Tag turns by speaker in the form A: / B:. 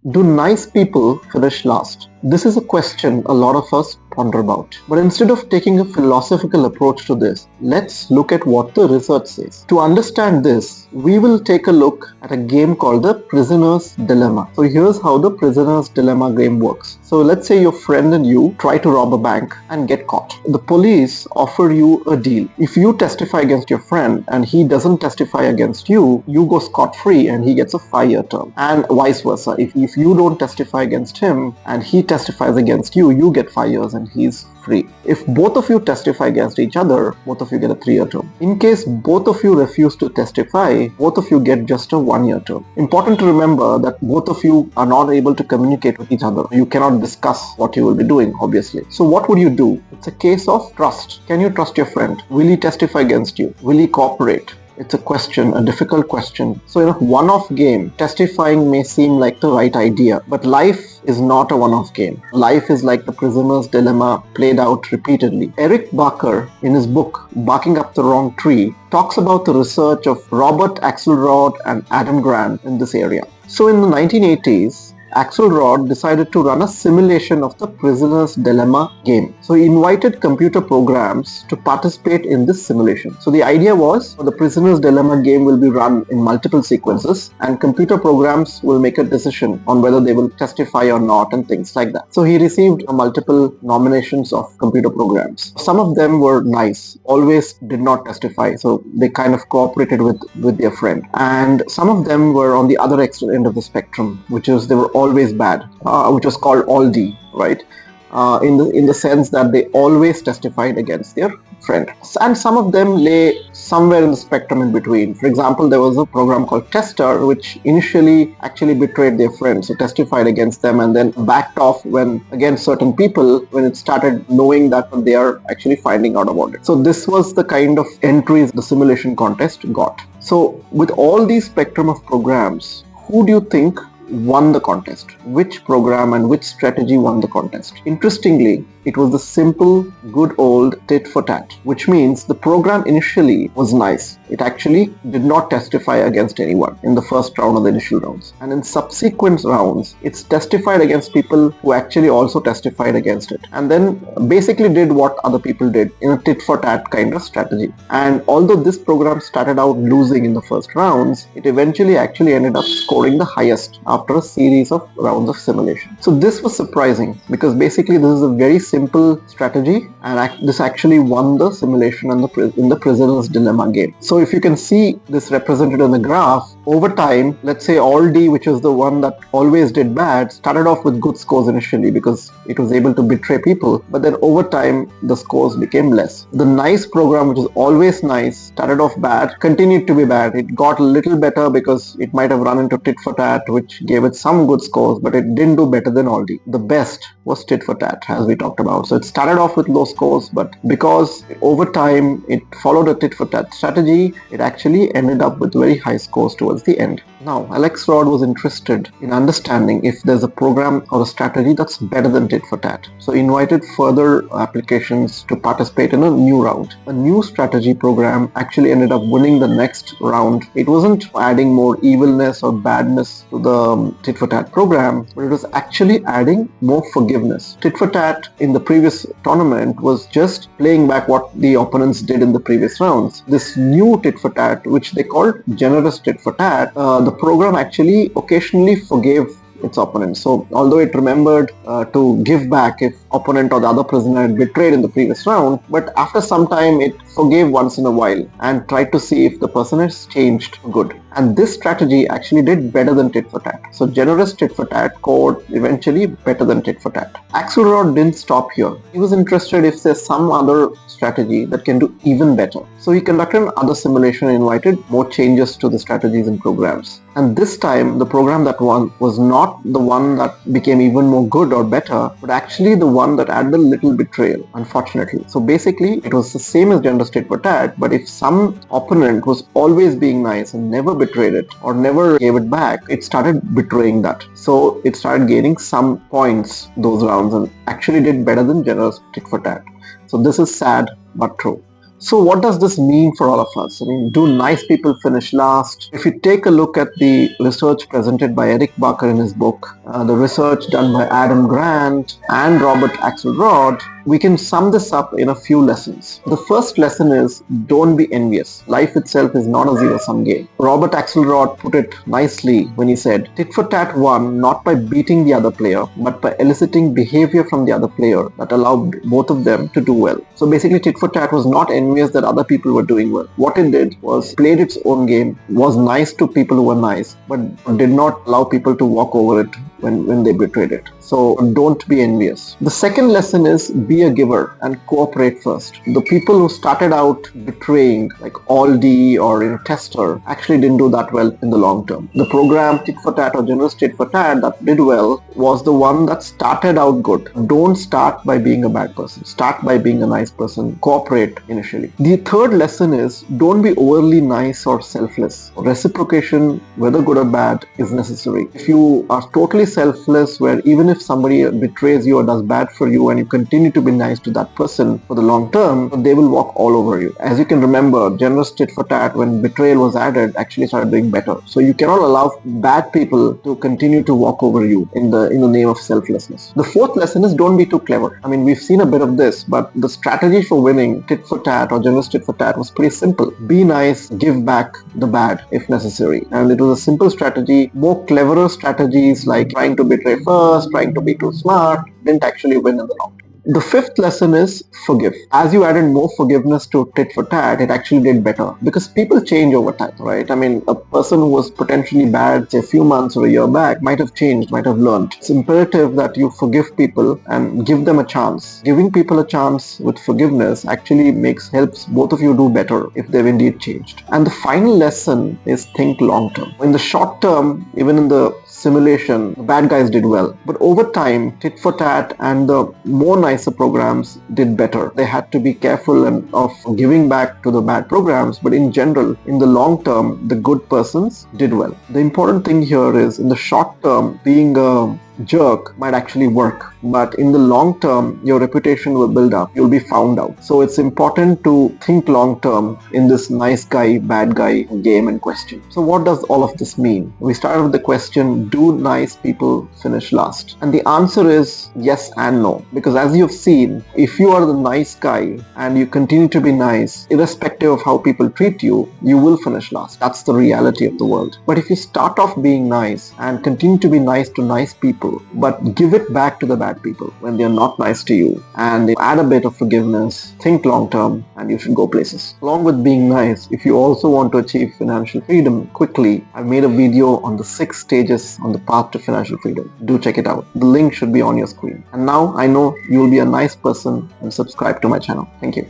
A: Do nice people finish last? This is a question a lot of us ponder about. But instead of taking a philosophical approach to this, let's look at what the research says. To understand this, we will take a look at a game called the Prisoner's Dilemma. So here's how the Prisoner's Dilemma game works. So let's say your friend and you try to rob a bank and get caught. The police offer you a deal. If you testify against your friend and he doesn't testify against you, you go scot-free and he gets a 5-year term. And vice versa. If you don't testify against him and he testifies against you, you get 5 years and he's free. If both of you testify against each other, both of you get a 3-year term. In case both of you refuse to testify, both of you get just a 1-year term. Important to remember that both of you are not able to communicate with each other. You cannot discuss what you will be doing, obviously. So what would you do? It's a case of trust. Can you trust your friend? Will he testify against you? Will he cooperate? It's a question, a difficult question. So in a one-off game, testifying may seem like the right idea, but life is not a one-off game. Life is like the prisoner's dilemma played out repeatedly. Eric Barker, in his book Barking Up the Wrong Tree, talks about the research of Robert Axelrod and Adam Grant in this area. So in the 1980s, Axelrod decided to run a simulation of the prisoner's dilemma game. So he invited computer programs to participate in this simulation. So the idea was the prisoner's dilemma game will be run in multiple sequences and computer programs will make a decision on whether they will testify or not and things like that. So he received multiple nominations of computer programs. Some of them were nice, always did not testify, so they kind of cooperated with their friend. And some of them were on the other end of the spectrum, which is they were always bad, which was called all D, right? In the sense that they always testified against their friend. And some of them lay somewhere in the spectrum in between. For example, there was a program called Tester, which initially actually betrayed their friends, so testified against them and then backed off when against certain people when it started knowing that they are actually finding out about it. So this was the kind of entries the simulation contest got. So with all these spectrum of programs, who do you think won the contest? Which program and which strategy won the contest? Interestingly, it was the simple, good old tit for tat, which means the program initially was nice. It actually did not testify against anyone in the first round or the initial rounds. And in subsequent rounds, it's testified against people who actually also testified against it. And then basically did what other people did in a tit for tat kind of strategy. And although this program started out losing in the first rounds, it eventually actually ended up scoring the highest after a series of rounds of simulation. So this was surprising because basically this is a very simple strategy and this actually won the simulation in the prisoner's dilemma game. So if you can see this represented on the graph, over time, let's say all D, which is the one that always did bad, started off with good scores initially because it was able to betray people, but then over time the scores became less. The nice program, which is always nice, started off bad, continued to be bad. It got a little better because it might have run into tit for tat, which gave it some good scores, but it didn't do better than all D. The best was tit for tat, as we talked about. So it started off with low scores, but because over time it followed a tit for tat strategy, it actually ended up with very high scores towards the end. Now, Axelrod was interested in understanding if there's a program or a strategy that's better than tit for tat. So he invited further applications to participate in a new round. A new strategy program actually ended up winning the next round. It wasn't adding more evilness or badness to the tit for tat program, but it was actually adding more forgiveness. Tit for tat in the previous tournament was just playing back what the opponents did in the previous rounds. This new tit for tat, which they called generous tit for tat, the program actually occasionally forgave its opponent. So although it remembered to give back if opponent or the other prisoner had betrayed in the previous round, but after some time it forgave once in a while and tried to see if the person has changed for good. And this strategy actually did better than tit for tat. So generous tit for tat scored eventually better than tit for tat. Axelrod didn't stop here. He was interested if there's some other strategy that can do even better. So he conducted another simulation and invited more changes to the strategies and programs. And this time the program that won was not the one that became even more good or better, but actually the one that added a little betrayal, unfortunately. So basically it was the same as generous tit for tat, but if some opponent was always being nice and never betrayed it or never gave it back, it started betraying that. So it started gaining some points those rounds and actually did better than generous tit for tat. So this is sad but true. So what does this mean for all of us? I mean, do nice people finish last? If you take a look at the research presented by Eric Barker in his book, the research done by Adam Grant and Robert Axelrod, we can sum this up in a few lessons. The first lesson is don't be envious. Life itself is not a zero-sum game. Robert Axelrod put it nicely when he said, tit for tat won not by beating the other player, but by eliciting behavior from the other player that allowed both of them to do well. So basically, tit for tat was not envious that other people were doing well. What it did was played its own game, was nice to people who were nice, but did not allow people to walk over it when they betrayed it. So don't be envious. The second lesson is be a giver and cooperate first. The people who started out betraying, like Aldi or Tester, actually didn't do that well in the long term. The program tit for tat or generous tit for tat that did well was the one that started out good. Don't start by being a bad person. Start by being a nice person. Cooperate initially. The third lesson is don't be overly nice or selfless. Reciprocation, whether good or bad, is necessary. If you are totally selfless, where even if somebody betrays you or does bad for you and you continue to be nice to that person for the long term, they will walk all over you. As you can remember, generous tit for tat, when betrayal was added, actually started doing better. So you cannot allow bad people to continue to walk over you in the name of selflessness. The fourth lesson is don't be too clever. I mean, we've seen a bit of this, but the strategy for winning tit for tat or generous tit for tat was pretty simple. Be nice, give back the bad if necessary. And it was a simple strategy. More cleverer strategies like trying to betray first, trying to be too smart, didn't actually win in the long term. The fifth lesson is forgive. As you added more forgiveness to tit for tat, it actually did better because people change over time, right? I mean, a person who was potentially bad, say a few months or a year back, might have changed, might have learned. It's imperative that you forgive people and give them a chance. Giving people a chance with forgiveness actually helps both of you do better if they've indeed changed. And the final lesson is think long term. In the short term, even in the simulation, the bad guys did well. But over time, tit for tat and the more nicer programs did better. They had to be careful of giving back to the bad programs, but in general, in the long term, the good persons did well. The important thing here is, in the short term, being a jerk might actually work, but in the long term your reputation will build up, you'll be found out. So it's important to think long term in this nice guy bad guy game in question. So what does all of this mean? We started with the question, do nice people finish last? And the answer is yes and no, because as you've seen, if you are the nice guy and you continue to be nice irrespective of how people treat you, you will finish last. That's the reality of the world. But if you start off being nice and continue to be nice to nice people, but give it back to the bad people when they're not nice to you, and add a bit of forgiveness, think long term, and you should go places. Along with being nice, if you also want to achieve financial freedom quickly, I've made a video on the 6 stages on the path to financial freedom. Do check it out. The link should be on your screen. And now I know you'll be a nice person and subscribe to my channel. Thank you.